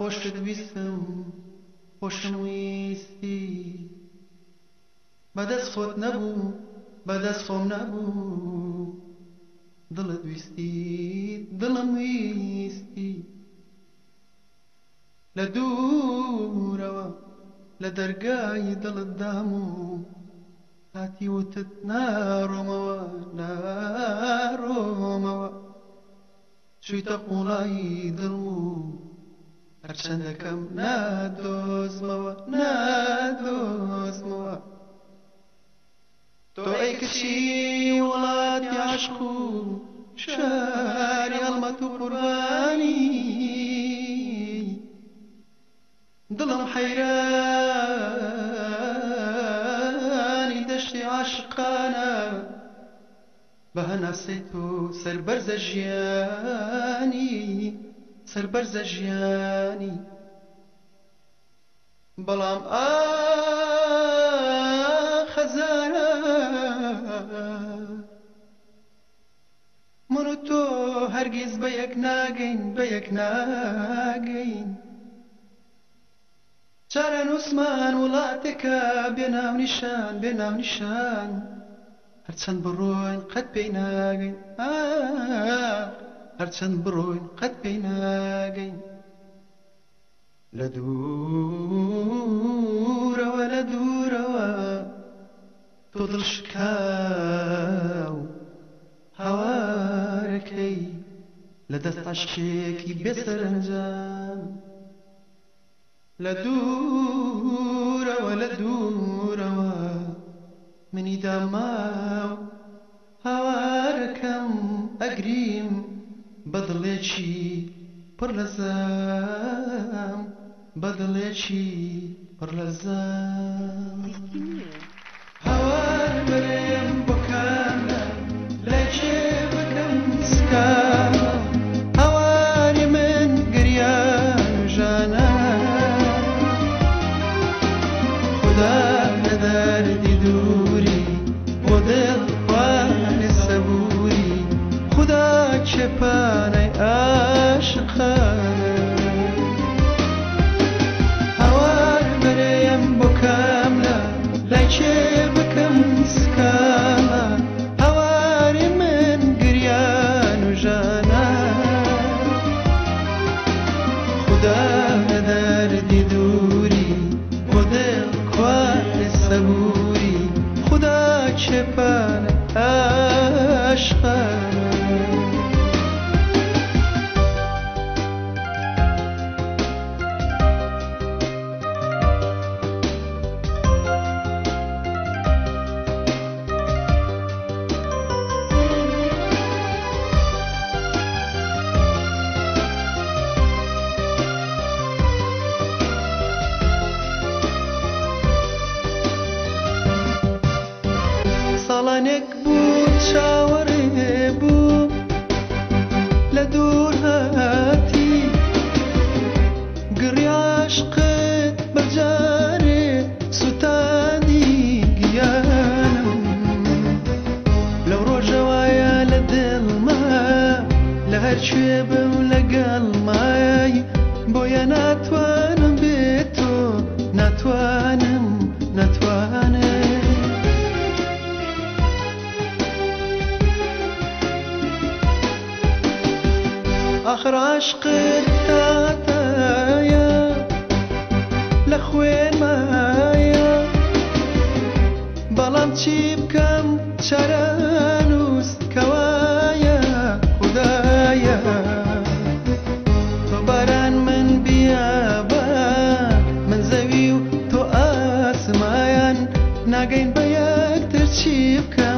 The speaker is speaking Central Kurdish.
خۆشت ویستم خۆشم ویستی بەدەست خۆت نەبوو بەدەست خۆم نەبوو دڵت ویستی دڵم ویستی لە دوورەوە لە دەرگای دڵت دام و هاتی وتت ناڕۆمەوە ناڕۆمەوە چوویتە قوڵایی دڵ و هەرچەندەکەم نادۆزمەوە نادۆزمەوە تۆ ئەی کچی وڵاتی عاشق و شاری هەڵمەت و قوربانی دڵم حەیرانی دەشتی عاشقانە بە هەناسەی تۆ سەربەرزە ژیانی سەربەرزە ژیانی بەڵام خەزانە من و تۆ هەرگیز بە یەک ناگەین بە یەک ناگەین چارەن عوسمان وڵاتێکە بێناو نیشان بێناو نیشان هەرچەند بڕۆین قەت پێی ناگەین هەرچەند بڕۆین قەت پێی ناگەین لە دوورەوە لە دوورەوە تۆ دڵشکاو هاوارەکەی لە دەست عاشقێکی بێسەرنجام لە دوورەوە لە دوورەوە منی داماو هاوارەکەم ئەگریم بە دڵێکی پڕ لە زەم بە دڵێکی پڕ لە زەم هاوار بەرێم بۆ کامە لای کێ بکەم سکامە هاواری من گریان ژانە خدا لە دەردی دووری بۆ دڵ خوانێ سەبووری خدا کێپانەی عاشقانە هاوار بەرێم بۆ کامە لای کێ بکەم سکامە هاواری من گریان و ژانە خدا لە دەردی دووری بۆ دڵ خوانێ سەبووری خدا کێپانە عاشقانە ساڵانێک بوو چاوەڕێ بوو لە دوور هاتی گڕی عاشقت بەجارێ سوتانی گیانم لەو ڕۆژەوایە لە دڵما لە هەرکوێ بم لەگەڵمای بۆیە ناتوانم بێت تۆ ناتوانم ناتوانم آخر عاشقت تاتایە لە خوێن مایە بەڵام چی بکەم چارەنووس کەوایە خودایە تۆ باران من بیابان من زەوی و تۆ ئاسمایان ناگەین بە یەکتر چی بکەم